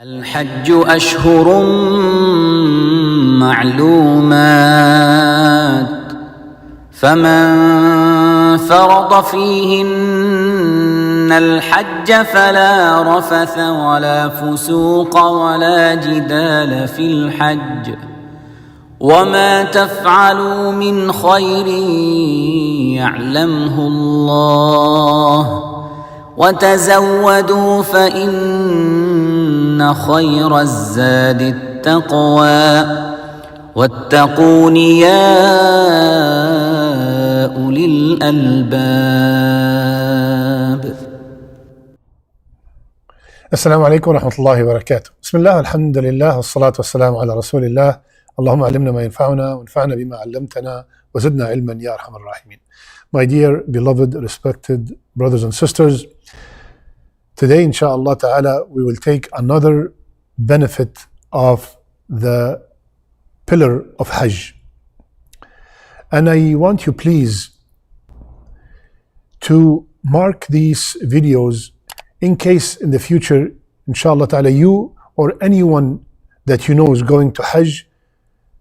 الحج أشهر معلومات فمن فرض فيهن الحج فلا رفث ولا فسوق ولا جدال في الحج وما تفعلوا من خير يعلمه الله وتزودوا فإن خير الزاد التقوى واتقون يا أولي الألباب. السلام عليكم ورحمة الله وبركاته. بسم الله والحمد لله والصلاة والسلام على رسول الله. اللهم علمنا ما ينفعنا وانفعنا بما علمتنا وزدنا علما يا أرحم الراحمين. My dear, beloved, respected brothers and sisters, today inshallah ta'ala we will take another benefit of the pillar of Hajj. And I want you please to mark these videos in case in the future inshallah ta'ala you or anyone that you know is going to Hajj,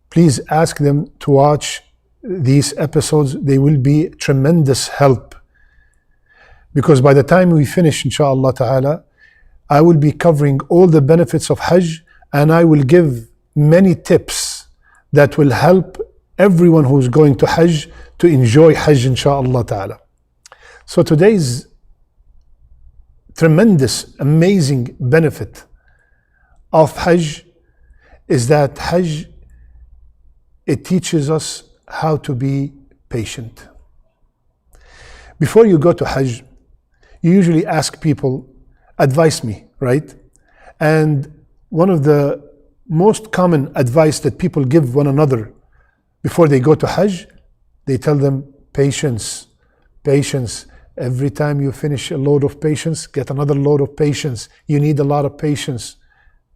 please ask them to watch these episodes. They will be tremendous help, because by the time we finish inshallah ta'ala, I will be covering all the benefits of Hajj, and I will give many tips that will help everyone who's going to Hajj to enjoy Hajj inshallah ta'ala. So today's tremendous, amazing benefit of Hajj is that Hajj, it teaches us how to be patient. Before you go to Hajj, you usually ask people, advise me, right? And one of the most common advice that people give one another before they go to Hajj, they tell them patience, patience. Every time you finish a load of patience, get another load of patience. You need a lot of patience.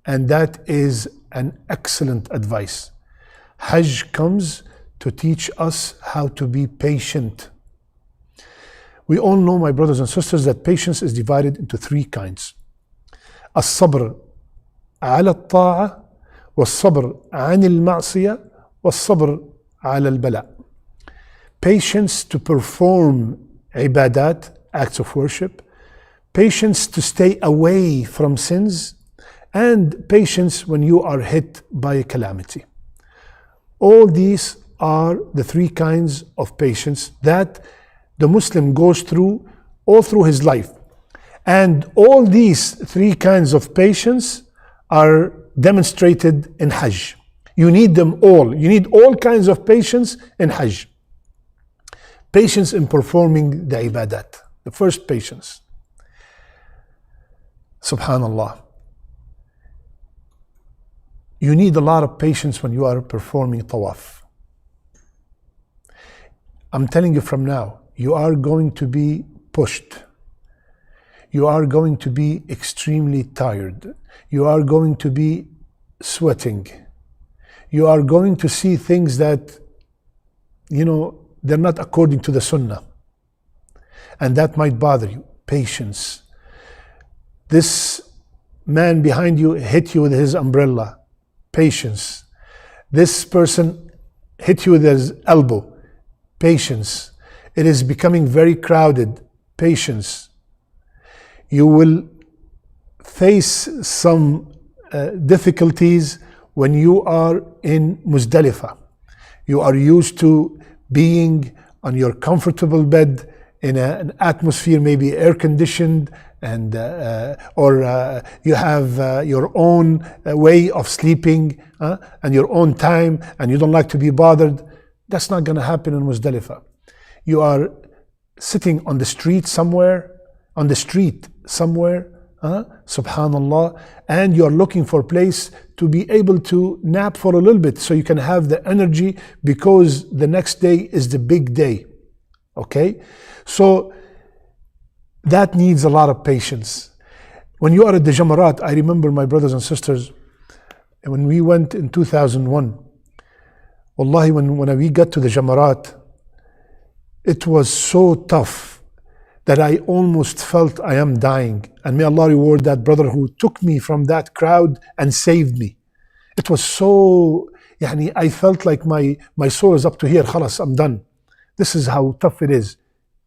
And that is an excellent advice. Hajj comes to teach us how to be patient. We all know, my brothers and sisters, that patience is divided into three kinds. الصبر على الطاعة والصبر عن المعصية والصبر على البلاء. Patience to perform ibadat, acts of worship, patience to stay away from sins, and patience when you are hit by a calamity. All these are the three kinds of patience that the Muslim goes through all through his life. And all these three kinds of patience are demonstrated in Hajj. You need them all. You need all kinds of patience in Hajj. Patience in performing the ibadat. The first patience. Subhanallah. You need a lot of patience when you are performing tawaf. I'm telling you from now, you are going to be pushed. You are going to be extremely tired. You are going to be sweating. You are going to see things that, they're not according to the sunnah. And that might bother you. Patience. This man behind you hit you with his umbrella. Patience. This person hit you with his elbow. Patience. It is becoming very crowded. Patience. You will face some difficulties when you are in Muzdalifah. You are used to being on your comfortable bed in an atmosphere maybe air conditioned, and or you have your own way of sleeping and your own time, and you don't like to be bothered. That's not going to happen in Muzdalifah. You are sitting on the street somewhere, subhanallah, and you are looking for a place to be able to nap for a little bit so you can have the energy, because the next day is the big day. Okay? So that needs a lot of patience. When you are at the Jamarat, I remember, my brothers and sisters, when we went in 2001, wallahi, when we got to the Jamarat, it was so tough that I almost felt I am dying. And may Allah reward that brother who took me from that crowd and saved me. It was so, I felt like my soul is up to here, khalas, I'm done. This is how tough it is.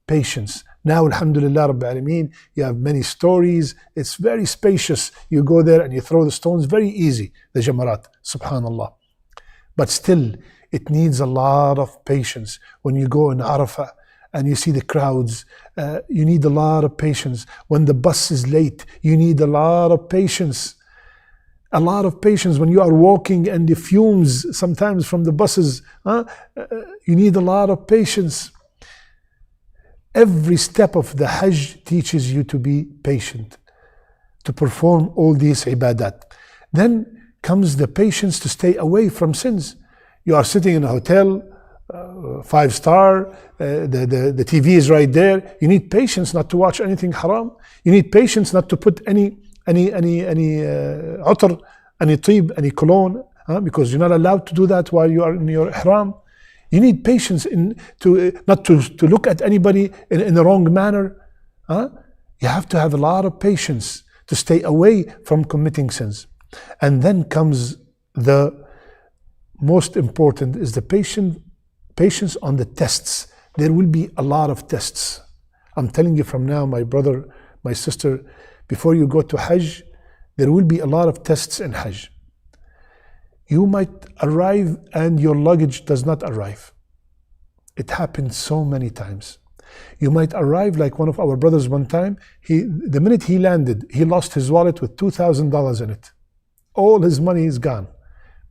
Patience. Now, alhamdulillah, Rabbil Alameen, you have many stories. It's very spacious. You go there and you throw the stones, very easy, the jamarat, subhanallah. But still, it needs a lot of patience. When you go in Arafah and you see the crowds, you need a lot of patience. When the bus is late, you need a lot of patience. A lot of patience when you are walking and the fumes sometimes from the buses, you need a lot of patience. Every step of the Hajj teaches you to be patient, to perform all these ibadat. Then comes the patience to stay away from sins. You are sitting in a hotel, 5-star, the TV is right there. You need patience not to watch anything haram. You need patience not to put any utar, any tib, any cologne, because you're not allowed to do that while you are in your ihram. You need patience not to look at anybody in the wrong manner. You have to have a lot of patience to stay away from committing sins. And then comes the most important is the patience on the tests. There will be a lot of tests. I'm telling you from now, my brother, my sister, before you go to Hajj, there will be a lot of tests in Hajj. You might arrive and your luggage does not arrive. It happens so many times. You might arrive like one of our brothers one time, the minute he landed, he lost his wallet with $2,000 in it. All his money is gone.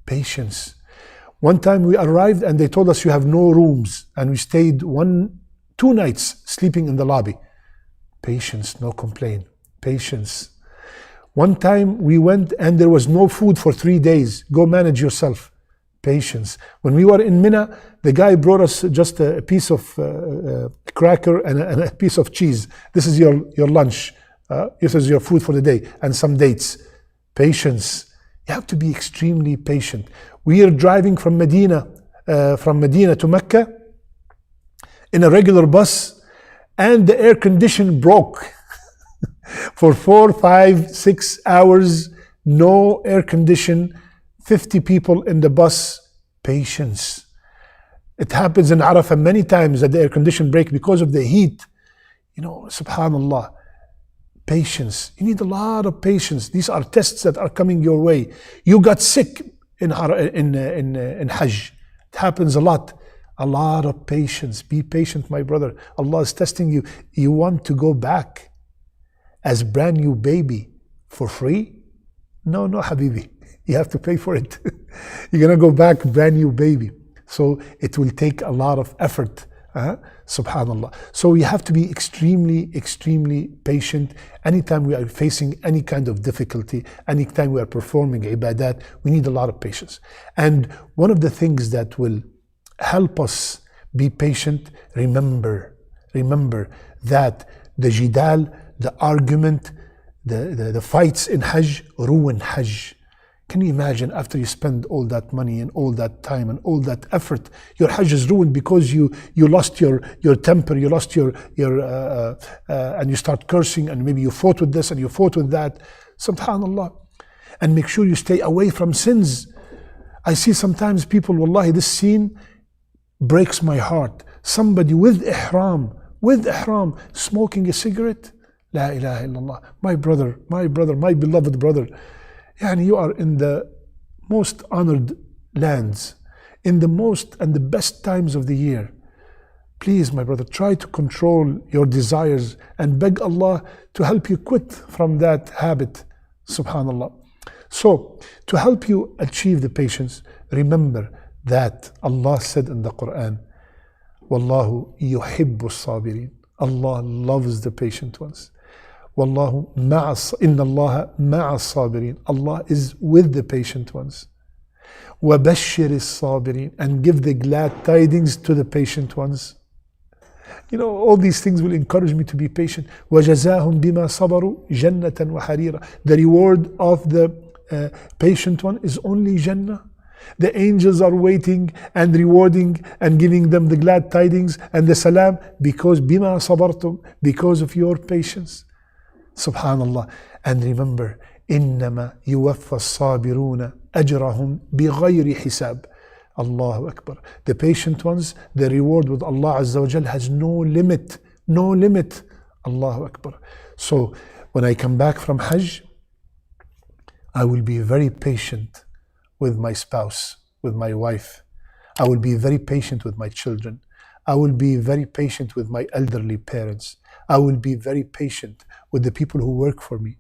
Patience. One time we arrived and they told us you have no rooms, and we stayed 2 nights sleeping in the lobby. Patience, no complaint. Patience. One time we went and there was no food for 3 days. Go manage yourself. Patience. When we were in Mina, the guy brought us just a piece of cracker and a piece of cheese. This is your lunch. This is your food for the day, and some dates. Patience. You have to be extremely patient. We are driving from Medina to Mecca in a regular bus, and the air condition broke. For 4, 5, 6 hours, no air condition, 50 people in the bus. Patience. It happens in Arafah many times that the air condition break because of the heat. Subhanallah. Patience. You need a lot of patience. These are tests that are coming your way. You got sick in Hajj. It happens a lot. A lot of patience. Be patient, my brother. Allah is testing you. You want to go back as brand new baby for free? No, Habibi. You have to pay for it. You're going to go back brand new baby. So it will take a lot of effort. Subhanallah. So we have to be extremely, extremely patient. Anytime we are facing any kind of difficulty, anytime we are performing ibadat, we need a lot of patience. And one of the things that will help us be patient, remember that the jidal, the argument, the fights in Hajj ruin Hajj. Can you imagine after you spend all that money and all that time and all that effort, your Hajj is ruined because you lost your temper, you lost your and you start cursing, and maybe you fought with this and you fought with that. Subhanallah. And make sure you stay away from sins. I see sometimes people, wallahi, this scene breaks my heart. Somebody with ihram, smoking a cigarette. La ilaha illallah. My brother, my beloved brother. You are in the most honored lands, in the most and the best times of the year. Please, my brother, try to control your desires and beg Allah to help you quit from that habit. Subhanallah. So, to help you achieve the patience, remember that Allah said in the Quran, Wallahu yuhibbu sabirin. Allah loves the patient ones. Wallahu inna Allah ma'a sabirin. Allah is with the patient ones. وَبَشِّرِ الصَّابِرِينَ. And give the glad tidings to the patient ones. All these things will encourage me to be patient. وَجَزَاهُمْ بِمَا صَبَرُوا جَنَّةً وَحَرِيرًا. The reward of the patient one is only Jannah. The angels are waiting and rewarding and giving them the glad tidings and the salam because bima sabartum, because of your patience. Subhanallah. And remember, إنما يوفى الصابرون أجرهم بغير حساب. Allahu Akbar. The patient ones, the reward with Allah Azza wa Jal has no limit. No limit. Allahu Akbar. So when I come back from Hajj, I will be very patient with my spouse, with my wife. I will be very patient with my children. I will be very patient with my elderly parents. I will be very patient with the people who work for me.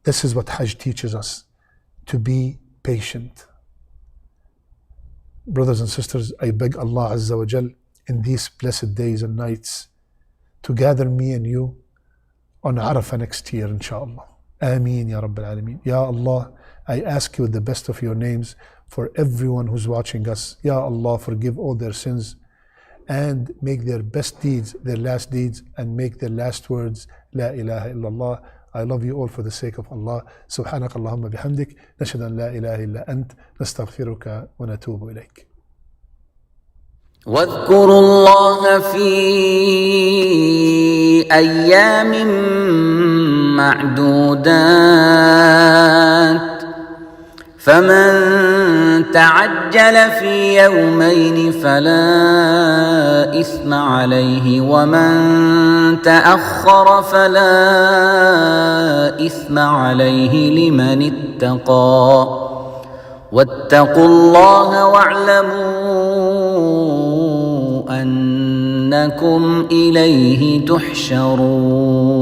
This is what Hajj teaches us, to be patient. Brothers and sisters, I beg Allah Azza wa Jal in these blessed days and nights to gather me and you on Arafah next year, inshallah. Ameen ya Rabbil Alameen. Ya Allah, I ask you with the best of your names for everyone who's watching us. Ya Allah, forgive all their sins and make their best deeds their last deeds and make their last words La ilaha illallah. I love you all for the sake of Allah. سبحانك اللهم بحمدك نشهد أن لا إله إلا أنت نستغفرك ونتوب إليك. واذكروا الله في أيام معدودات فمن تعجل في يومين فلا إثم عليه ومن تأخر فلا إثم عليه لمن اتقى واتقوا الله واعلموا أنكم إليه تحشرون.